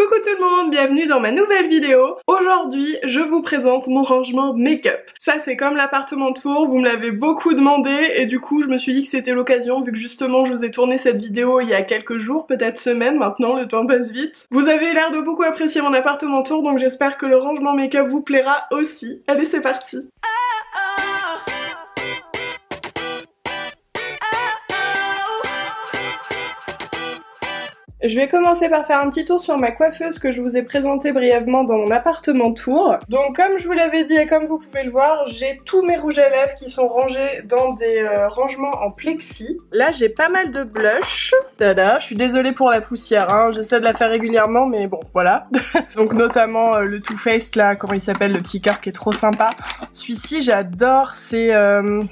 Coucou tout le monde, bienvenue dans ma nouvelle vidéo. Aujourd'hui, je vous présente mon rangement make-up. Ça c'est comme l'appartement tour, vous me l'avez beaucoup demandé et du coup je me suis dit que c'était l'occasion vu que justement je vous ai tourné cette vidéo il y a quelques jours, peut-être semaines maintenant, le temps passe vite. Vous avez l'air de beaucoup apprécier mon appartement tour donc j'espère que le rangement make-up vous plaira aussi. Allez c'est parti. Je vais commencer par faire un petit tour sur ma coiffeuse que je vous ai présentée brièvement dans mon appartement tour. Donc comme je vous l'avais dit et comme vous pouvez le voir, j'ai tous mes rouges à lèvres qui sont rangés dans des rangements en plexi. Là j'ai pas mal de blush. Tada, je suis désolée pour la poussière, hein. J'essaie de la faire régulièrement mais bon voilà. Donc notamment le Too Faced là, comment il s'appelle, le petit cœur qui est trop sympa. Celui-ci j'adore, c'est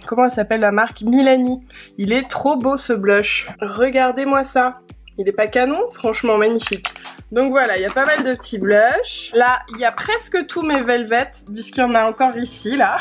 comment elle s'appelle la marque, Milani. Il est trop beau ce blush. Regardez-moi ça. Il est pas canon, franchement magnifique. Donc voilà, il y a pas mal de petits blushs. Là, il y a presque tous mes velvets, puisqu'il y en a encore ici, là.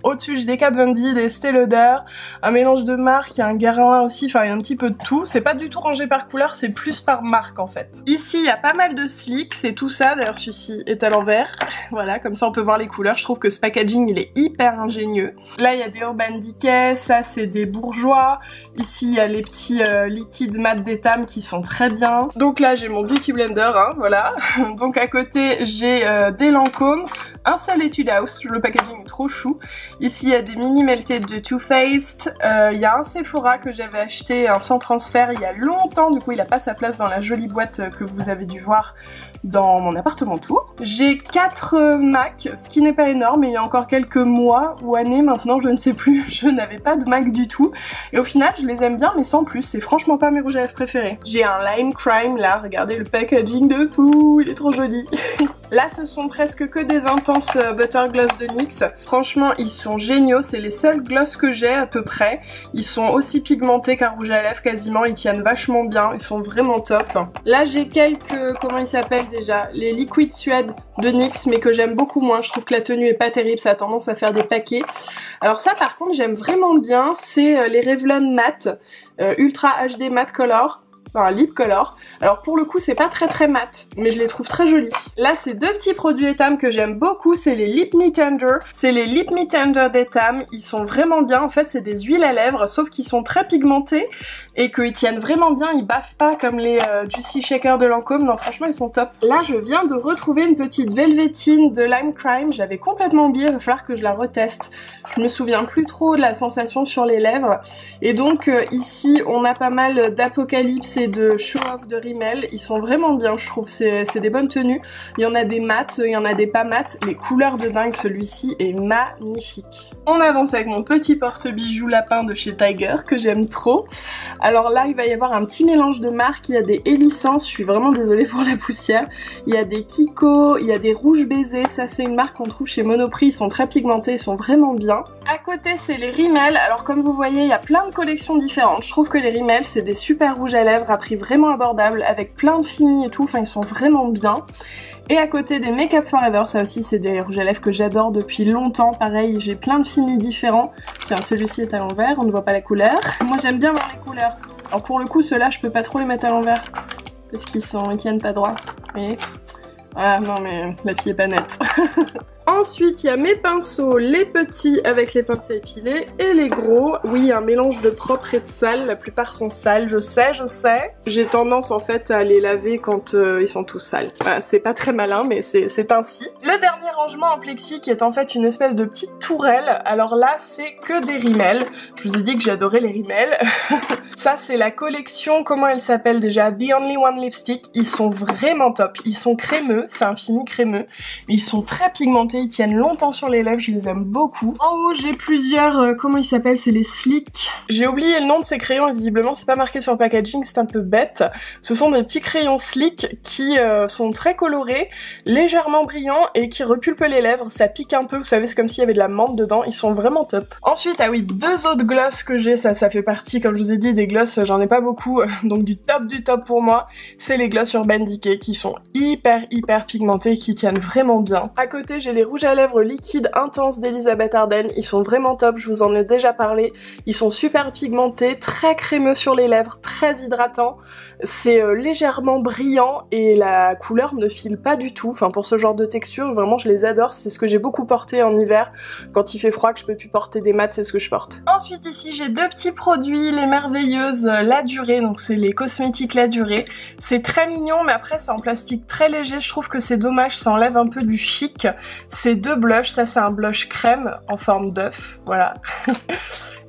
Au-dessus, j'ai des Kat Von D, des Estée Lauder, un mélange de marques, il y a un Guerlain aussi, enfin il y a un petit peu de tout. C'est pas du tout rangé par couleur, c'est plus par marque en fait. Ici, il y a pas mal de slicks, c'est tout ça. D'ailleurs, celui-ci est à l'envers. Voilà, comme ça on peut voir les couleurs. Je trouve que ce packaging, il est hyper ingénieux. Là, il y a des Urban Decay, ça c'est des Bourjois. Ici, il y a les petits liquides mat d'Etam qui sont très bien. Donc là, j'ai mon Beauty Blender. Hein, voilà. Donc à côté j'ai des Lancôme, un seul Etude House, le packaging est trop chou. Ici il y a des mini melted de Too Faced, il y a un Sephora que j'avais acheté, un sans transfert il y a longtemps, du coup il a pas sa place dans la jolie boîte que vous avez dû voir dans mon appartement tour. J'ai 4 MAC, ce qui n'est pas énorme, mais il y a encore quelques mois ou années maintenant, je ne sais plus, je n'avais pas de MAC du tout. Et au final je les aime bien mais sans plus, c'est franchement pas mes rouges à lèvres préférés. J'ai un Lime Crime là, regardez le packaging de fou, il est trop joli. Là ce sont presque que des intenses Butter Gloss de NYX. Franchement ils sont géniaux, c'est les seuls gloss que j'ai à peu près. Ils sont aussi pigmentés qu'un rouge à lèvres quasiment, ils tiennent vachement bien, ils sont vraiment top. Là j'ai quelques, comment ils s'appellent déjà, les Liquid Suede de NYX mais que j'aime beaucoup moins, je trouve que la tenue est pas terrible, ça a tendance à faire des paquets. Alors ça par contre j'aime vraiment bien, c'est les Revlon Matte Ultra HD Matte Color. Un lip color. Alors pour le coup c'est pas très mat, mais je les trouve très jolis. Là c'est deux petits produits Etam que j'aime beaucoup, c'est les Lip Me Tender. C'est les Lip Me Tender d'Etam, ils sont vraiment bien, en fait c'est des huiles à lèvres, sauf qu'ils sont très pigmentés et qu'ils tiennent vraiment bien, ils baffent pas comme les Juicy Shaker de Lancôme, non franchement ils sont top. Là je viens de retrouver une petite velvétine de Lime Crime, j'avais complètement oublié, il va falloir que je la reteste. Je me souviens plus trop de la sensation sur les lèvres. Et donc ici on a pas mal d'Apocalypse et de Show Off de Rimmel, ils sont vraiment bien je trouve, c'est des bonnes tenues. Il y en a des mates, il y en a des pas mates, les couleurs de dingue, celui-ci est magnifique. On avance avec mon petit porte-bijoux lapin de chez Tiger que j'aime trop. Alors là il va y avoir un petit mélange de marques, il y a des Elicence, je suis vraiment désolée pour la poussière, il y a des Kiko, il y a des rouges baisers, ça c'est une marque qu'on trouve chez Monoprix, ils sont très pigmentés, ils sont vraiment bien. À côté c'est les Rimmel, alors comme vous voyez il y a plein de collections différentes, je trouve que les Rimmel c'est des super rouges à lèvres à prix vraiment abordable avec plein de fini et tout, enfin ils sont vraiment bien. Et à côté des Make Up Forever, ça aussi c'est des rouges à lèvres que j'adore depuis longtemps, pareil j'ai plein de finis différents. Tiens celui-ci est à l'envers, on ne voit pas la couleur. Moi j'aime bien voir les couleurs. Alors pour le coup ceux-là je peux pas trop les mettre à l'envers parce qu'ils tiennent pas droit. Mais ah non mais la fille est pas nette. Ensuite, il y a mes pinceaux, les petits avec les pinces à épiler et les gros. Oui, un mélange de propre et de sale. La plupart sont sales, je sais. J'ai tendance en fait à les laver quand ils sont tous sales. Voilà, c'est pas très malin, mais c'est ainsi. Le dernier rangement en plexi qui est en fait une espèce de petite tourelle. Alors là, c'est que des Rimmel. Je vous ai dit que j'adorais les Rimmel. Ça, c'est la collection, comment elle s'appelle déjà? The Only One Lipstick. Ils sont vraiment top. Ils sont crémeux, c'est un fini crémeux. Mais ils sont très pigmentés. Ils tiennent longtemps sur les lèvres, je les aime beaucoup. En haut j'ai plusieurs, comment ils s'appellent, c'est les Slick. J'ai oublié le nom de ces crayons et visiblement c'est pas marqué sur le packaging, c'est un peu bête. Ce sont des petits crayons Slick qui sont très colorés, légèrement brillants et qui repulpent les lèvres, ça pique un peu, vous savez c'est comme s'il y avait de la menthe dedans, ils sont vraiment top. Ensuite, ah oui, deux autres glosses que j'ai, ça fait partie, comme je vous ai dit, des glosses, j'en ai pas beaucoup, donc du top pour moi, c'est les glosses Urban Decay qui sont hyper pigmentés et qui tiennent vraiment bien. À côté j'ai les rouges à lèvres liquides intenses d'Elisabeth Arden. Ils sont vraiment top, je vous en ai déjà parlé. Ils sont super pigmentés, très crémeux sur les lèvres, très hydratants. C'est légèrement brillant et la couleur ne file pas du tout. Enfin pour ce genre de texture, vraiment je les adore. C'est ce que j'ai beaucoup porté en hiver. Quand il fait froid, que je peux plus porter des mats, c'est ce que je porte. Ensuite ici j'ai deux petits produits, les merveilleuses La Durée. Donc c'est les cosmétiques La Durée. C'est très mignon mais après c'est en plastique très léger. Je trouve que c'est dommage, ça enlève un peu du chic. C'est deux blushs, ça c'est un blush crème en forme d'œuf, voilà.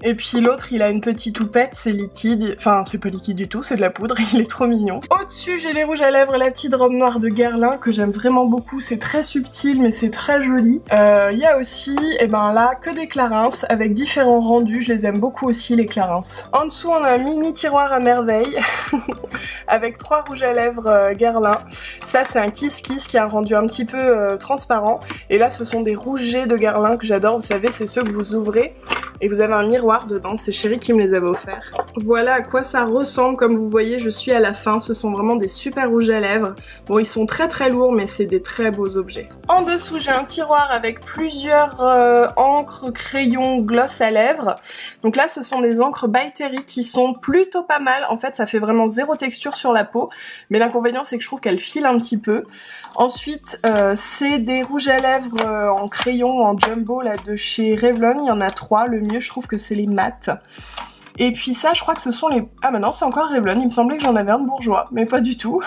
Et puis l'autre il a une petite houppette, c'est liquide, enfin c'est pas liquide du tout, c'est de la poudre, il est trop mignon. Au-dessus j'ai les rouges à lèvres, la petite robe noire de Guerlain que j'aime vraiment beaucoup, c'est très subtil mais c'est très joli. Il y a aussi, et ben là, que des Clarins avec différents rendus, je les aime beaucoup aussi les Clarins. En dessous on a un mini tiroir à merveille avec 3 rouges à lèvres Guerlain. Ça c'est un Kiss Kiss qui a un rendu un petit peu transparent. Et là ce sont des rougets de Guerlain que j'adore, vous savez c'est ceux que vous ouvrez et vous avez un miroir dedans, c'est Chérie qui me les avait offerts. Voilà à quoi ça ressemble, comme vous voyez je suis à la fin, ce sont vraiment des super rouges à lèvres. Bon ils sont très très lourds mais c'est des très beaux objets. En dessous j'ai un tiroir avec plusieurs encres, crayons, gloss à lèvres. Donc là ce sont des encres by Terry qui sont plutôt pas mal, en fait ça fait vraiment zéro texture sur la peau, mais l'inconvénient c'est que je trouve qu'elles filent un petit peu. Ensuite c'est des rouges à lèvres en crayon, en jumbo là de chez Revlon, il y en a 3, le mieux je trouve que c'est les mat. Et puis ça je crois que ce sont les... Ah bah non c'est encore Revlon, il me semblait que j'en avais un de Bourjois, mais pas du tout.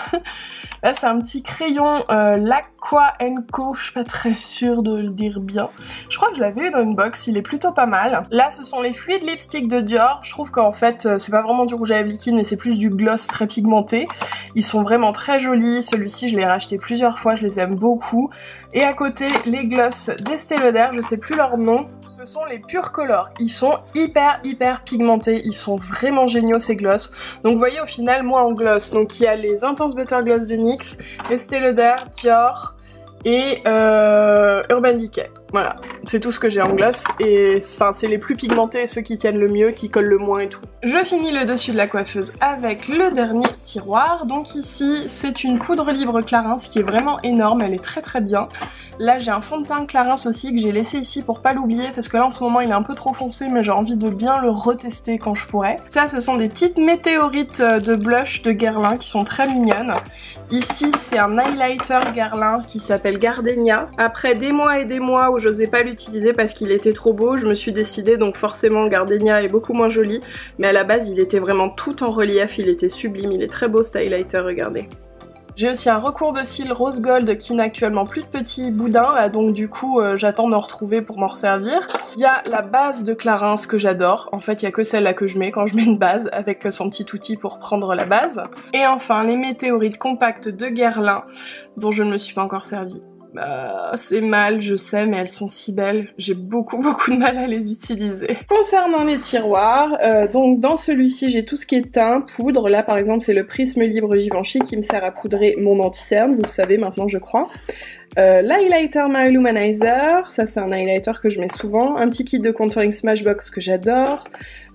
Là c'est un petit crayon L'Aqua & Co, je suis pas très sûre de le dire bien. Je crois que je l'avais eu dans une box, il est plutôt pas mal. Là ce sont les Fluid Lipstick de Dior, je trouve qu'en fait c'est pas vraiment du rouge à lèvres liquide mais c'est plus du gloss très pigmenté. Ils sont vraiment très jolis, celui-ci je l'ai racheté plusieurs fois, je les aime beaucoup. Et à côté les gloss d'Estée Lauder, je sais plus leur nom. Ce sont les Pure Color, ils sont hyper pigmentés, ils sont vraiment géniaux ces gloss. Donc vous voyez au final moi en gloss, donc il y a les Intense Butter Gloss de NYX, Estée Lauder, Dior et Urban Decay. Voilà, c'est tout ce que j'ai en gloss et enfin c'est les plus pigmentés, ceux qui tiennent le mieux, qui collent le moins et tout. Je finis le dessus de la coiffeuse avec le dernier tiroir. Donc ici c'est une poudre libre Clarins qui est vraiment énorme, elle est très bien. Là j'ai un fond de teint Clarins aussi que j'ai laissé ici pour pas l'oublier parce que là en ce moment il est un peu trop foncé mais j'ai envie de bien le retester quand je pourrai. Ça ce sont des petites météorites de blush de Guerlain qui sont très mignonnes. Ici c'est un highlighter Guerlain qui s'appelle Gardenia. Après des mois et des mois où j'osais pas l'utiliser parce qu'il était trop beau, je me suis décidée, donc forcément le Gardenia est beaucoup moins joli, mais à la base il était vraiment tout en relief, il était sublime, il est très beau ce highlighter, regardez. J'ai aussi un recours de cils rose gold qui n'a actuellement plus de petits boudins, là, donc du coup j'attends d'en retrouver pour m'en resservir. Il y a la base de Clarins que j'adore, en fait il y a que celle-là que je mets quand je mets une base avec son petit outil pour prendre la base. Et enfin les météorites compactes de Guerlain dont je ne me suis pas encore servie. C'est mal, je sais, mais elles sont si belles, j'ai beaucoup de mal à les utiliser. Concernant les tiroirs, donc dans celui-ci j'ai tout ce qui est teint, poudre. Là par exemple c'est le Prisme Libre Givenchy qui me sert à poudrer mon anti-cerne, vous le savez maintenant je crois. L'highlighter My Illuminizer, ça c'est un highlighter que je mets souvent, un petit kit de contouring Smashbox que j'adore,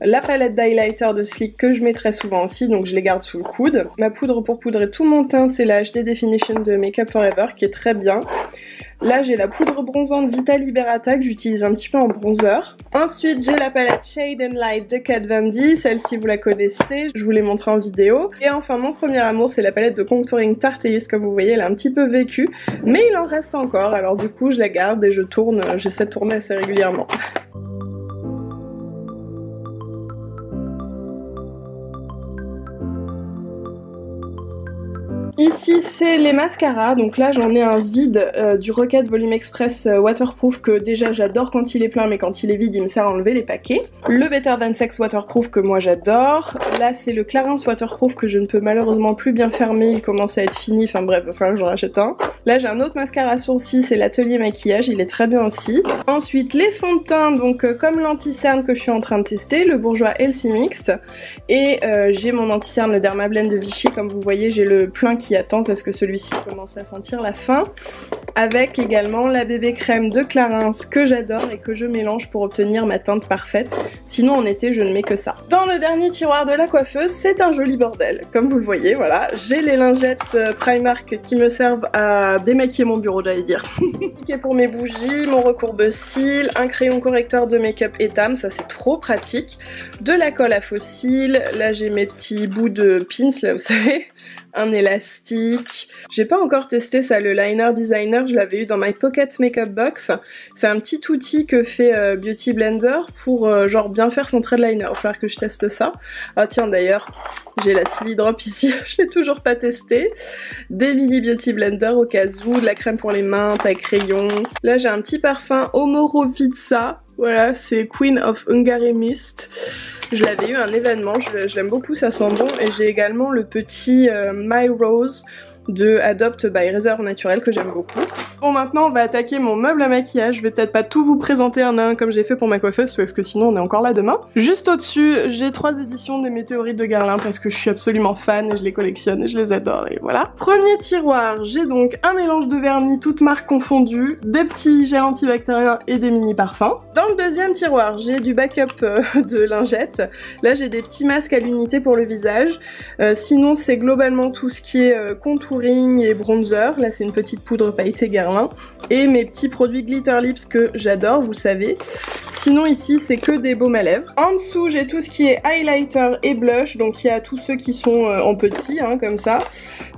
la palette d'highlighter de Sleek que je mets très souvent aussi, donc je les garde sous le coude. Ma poudre pour poudrer tout mon teint, c'est la HD Definition de Make Up For Ever qui est très bien. Là j'ai la poudre bronzante Vita Liberata que j'utilise un petit peu en bronzer. Ensuite j'ai la palette Shade and Light de Kat Von D, celle-ci vous la connaissez, je vous l'ai montré en vidéo. Et enfin mon premier amour c'est la palette de contouring Tarte, comme vous voyez elle est un petit peu vécue, mais il en reste encore, alors du coup je la garde et je tourne, j'essaie de tourner assez régulièrement. Ici c'est les mascaras, donc là j'en ai un vide du Rocket Volume Express Waterproof que déjà j'adore quand il est plein mais quand il est vide il me sert à enlever les paquets. Le Better Than Sex Waterproof que moi j'adore. Là c'est le Clarins Waterproof que je ne peux malheureusement plus bien fermer, il commence à être fini, enfin bref, il va falloir que j'en rachète un. Là j'ai un autre mascara à sourcils, c'est l'Atelier Maquillage, il est très bien aussi. Ensuite les fonds de teint, donc comme l'anti-cerne que je suis en train de tester, le Bourjois Healthy Mix. Et j'ai mon anti-cerne, le Dermablend de Vichy, comme vous voyez j'ai le plein qui attend. temps parce que celui-ci commence à sentir la fin. Avec également la bébé crème de Clarins que j'adore et que je mélange pour obtenir ma teinte parfaite. Sinon en été je ne mets que ça. Dans le dernier tiroir de la coiffeuse, c'est un joli bordel. Comme vous le voyez, voilà, j'ai les lingettes Primark qui me servent à démaquiller mon bureau, j'allais dire. Pour mes bougies, mon recourbe-cils, un crayon correcteur de make-up Etam, ça c'est trop pratique. De la colle à faux cils, là j'ai mes petits bouts de pins, là vous savez. Un élastique. J'ai pas encore testé ça, le liner designer, je l'avais eu dans My Pocket Makeup Box. C'est un petit outil que fait Beauty Blender pour genre bien faire son trait de liner. Il va falloir que je teste ça. Ah tiens d'ailleurs, j'ai la Silly Drop ici, je l'ai toujours pas testé. Des mini Beauty Blender au cas où, de la crème pour les mains, taille crayon. Là j'ai un petit parfum Omorovitsa. Voilà, c'est Queen of Hungary Mist. Je l'avais eu à un événement, je l'aime beaucoup, ça sent bon. Et j'ai également le petit My Rose de Adopt by Reserve Naturel que j'aime beaucoup. Bon, maintenant on va attaquer mon meuble à maquillage. Je vais peut-être pas tout vous présenter un à un comme j'ai fait pour ma coiffeuse parce que sinon on est encore là demain. Juste au-dessus, j'ai 3 éditions des météorites de Guerlain parce que je suis absolument fan et je les collectionne et je les adore et voilà. Premier tiroir, j'ai donc un mélange de vernis toutes marques confondues, des petits gels antibactériens et des mini parfums. Dans le deuxième tiroir, j'ai du backup de lingettes. Là j'ai des petits masques à l'unité pour le visage. Sinon c'est globalement tout ce qui est contouring et bronzer. Là c'est une petite poudre pailletée Guerlain. Et mes petits produits Glitter Lips que j'adore, vous savez. Sinon ici c'est que des baumes à lèvres. En dessous j'ai tout ce qui est highlighter et blush. Donc il y a tous ceux qui sont en petit hein, comme ça.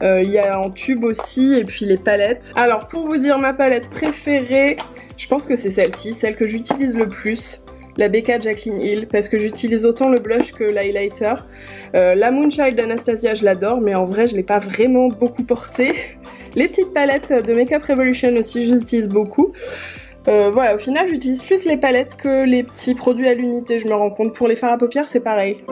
Il y a en tube aussi et puis les palettes. Alors pour vous dire ma palette préférée, je pense que c'est celle-ci, celle que j'utilise le plus. La BK Jaclyn Hill, parce que j'utilise autant le blush que l'highlighter. La Moonchild d'Anastasia, je l'adore, mais en vrai, je l'ai pas vraiment beaucoup portée. Les petites palettes de Makeup Revolution aussi, j'utilise beaucoup. Voilà, au final, j'utilise plus les palettes que les petits produits à l'unité, je me rends compte. Pour les fards à paupières, c'est pareil.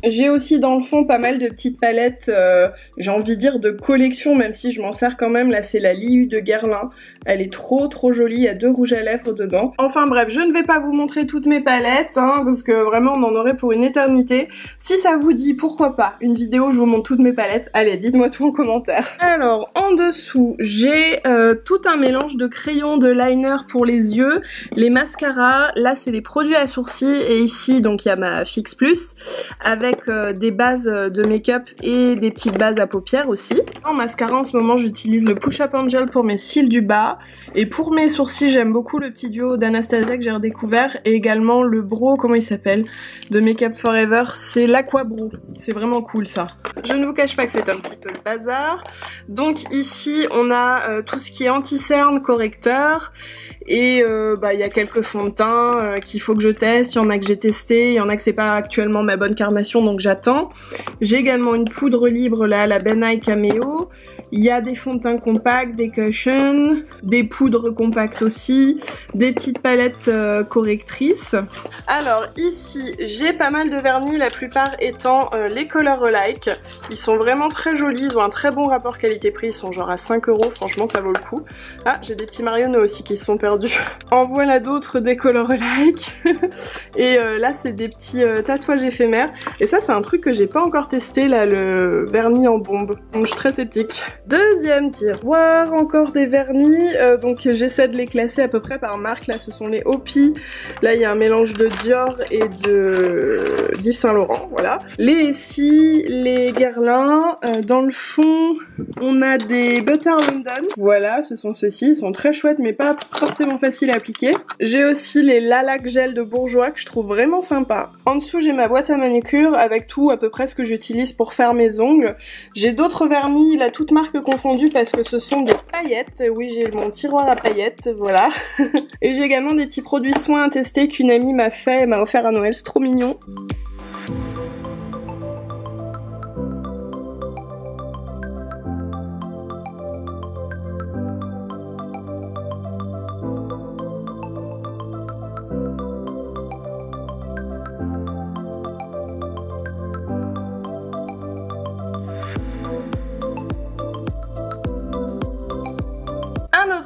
J'ai aussi dans le fond pas mal de petites palettes, j'ai envie de dire de collection, même si je m'en sers quand même. Là c'est la Liu de Guerlain, elle est trop jolie, il y a 2 rouges à lèvres dedans. Enfin bref, je ne vais pas vous montrer toutes mes palettes, hein, parce que vraiment on en aurait pour une éternité. Si ça vous dit, pourquoi pas, une vidéo où je vous montre toutes mes palettes, allez dites-moi tout en commentaire. Alors en dessous, j'ai tout un mélange de crayons, de liner pour les yeux, les mascaras, là c'est les produits à sourcils, et ici donc il y a ma Fix Plus, avec des bases de make-up et des petites bases à paupières aussi. En mascara en ce moment j'utilise le Push Up Angel pour mes cils du bas, et pour mes sourcils j'aime beaucoup le petit duo d'Anastasia que j'ai redécouvert, et également le Brow, comment il s'appelle, de Make Up Forever, c'est l'Aqua Brow, c'est vraiment cool ça. Je ne vous cache pas que c'est un petit peu le bazar. Donc ici on a tout ce qui est anti-cerne, correcteur, et il y a quelques fonds de teint qu'il faut que je teste. Il y en a que j'ai testé, il y en a que c'est pas actuellement ma bonne carnation donc j'attends. J'ai également une poudre libre là, la Ben Nye Cameo. Il y a des fonds de teint compacts, des cushions, des poudres compactes aussi, des petites palettes correctrices. Alors ici j'ai pas mal de vernis, la plupart étant les Color Alike. Ils sont vraiment très jolis, ils ont un très bon rapport qualité-prix, ils sont genre à 5 €, franchement ça vaut le coup. Ah, j'ai des petits Marionneaux aussi qui se sont perdus. En voilà d'autres des Color Alike. Et là c'est des petits tatouages éphémères. Et ça c'est un truc que j'ai pas encore testé là, le vernis en bombe. Donc je suis très sceptique. Deuxième tiroir, encore des vernis. Donc j'essaie de les classer à peu près par marque. Là ce sont les Hopi. Là il y a un mélange de Dior et de d'Yves Saint Laurent. Voilà. Les Essie, les Guerlain. Dans le fond on a des Butter London. Voilà, ce sont ceux-ci. Ils sont très chouettes mais pas forcément faciles à appliquer. J'ai aussi les Lilac Gel de Bourjois que je trouve vraiment sympa. En dessous j'ai ma boîte à manucure avec tout à peu près ce que j'utilise pour faire mes ongles. J'ai d'autres vernis, là toutes marques confondues parce que ce sont des paillettes. Oui, j'ai mon tiroir à paillettes, voilà. Et j'ai également des petits produits soins à tester qu'une amie m'a offert à Noël, c'est trop mignon.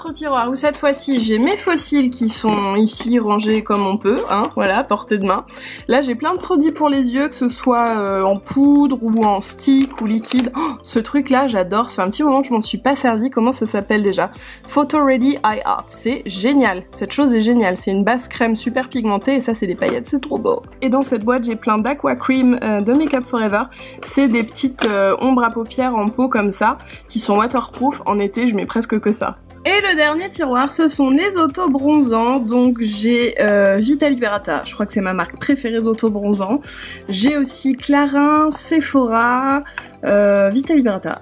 autre tiroir où cette fois-ci j'ai mes fossiles qui sont ici rangés comme on peut, hein, voilà, portée de main. Là j'ai plein de produits pour les yeux, que ce soit en poudre ou en stick ou liquide. Oh, ce truc là j'adore, ça fait un petit moment que je m'en suis pas servi. Comment ça s'appelle déjà? Photo Ready Eye Art, c'est génial, cette chose est géniale, c'est une base crème super pigmentée et ça c'est des paillettes, c'est trop beau. Et dans cette boîte j'ai plein d'Aqua Cream de Make Up Forever, c'est des petites ombres à paupières en pot comme ça, qui sont waterproof, en été je mets presque que ça. Et le dernier tiroir, ce sont les auto-bronzants. Donc j'ai Vita Liberata, je crois que c'est ma marque préférée d'auto-bronzant. J'ai aussi Clarins, Sephora, Vita Liberata.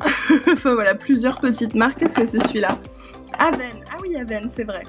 Enfin voilà, plusieurs petites marques. Qu'est-ce que c'est celui-là? Aven, ah oui Aven, c'est vrai.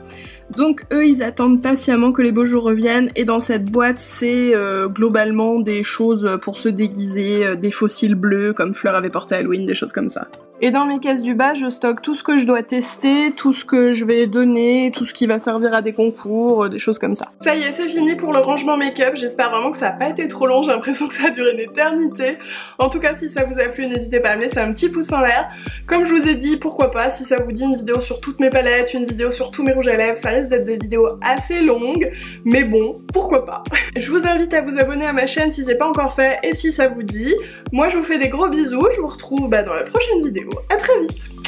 Donc eux ils attendent patiemment que les beaux jours reviennent et dans cette boîte c'est globalement des choses pour se déguiser, des fossiles bleus comme Fleur avait porté à Halloween, des choses comme ça. Et dans mes caisses du bas je stocke tout ce que je dois tester, tout ce que je vais donner, tout ce qui va servir à des concours, des choses comme ça. Ça y est, c'est fini pour le rangement make-up, j'espère vraiment que ça n'a pas été trop long, j'ai l'impression que ça a duré une éternité. En tout cas si ça vous a plu n'hésitez pas à me laisser un petit pouce en l'air. Comme je vous ai dit, pourquoi pas, si ça vous dit une vidéo sur toutes mes palettes, une vidéo sur tous mes rouges à lèvres, ça risque d'être des vidéos assez longues, mais bon, pourquoi pas. Je vous invite à vous abonner à ma chaîne si c'est pas encore fait et si ça vous dit. Moi je vous fais des gros bisous, je vous retrouve dans la prochaine vidéo. À très vite.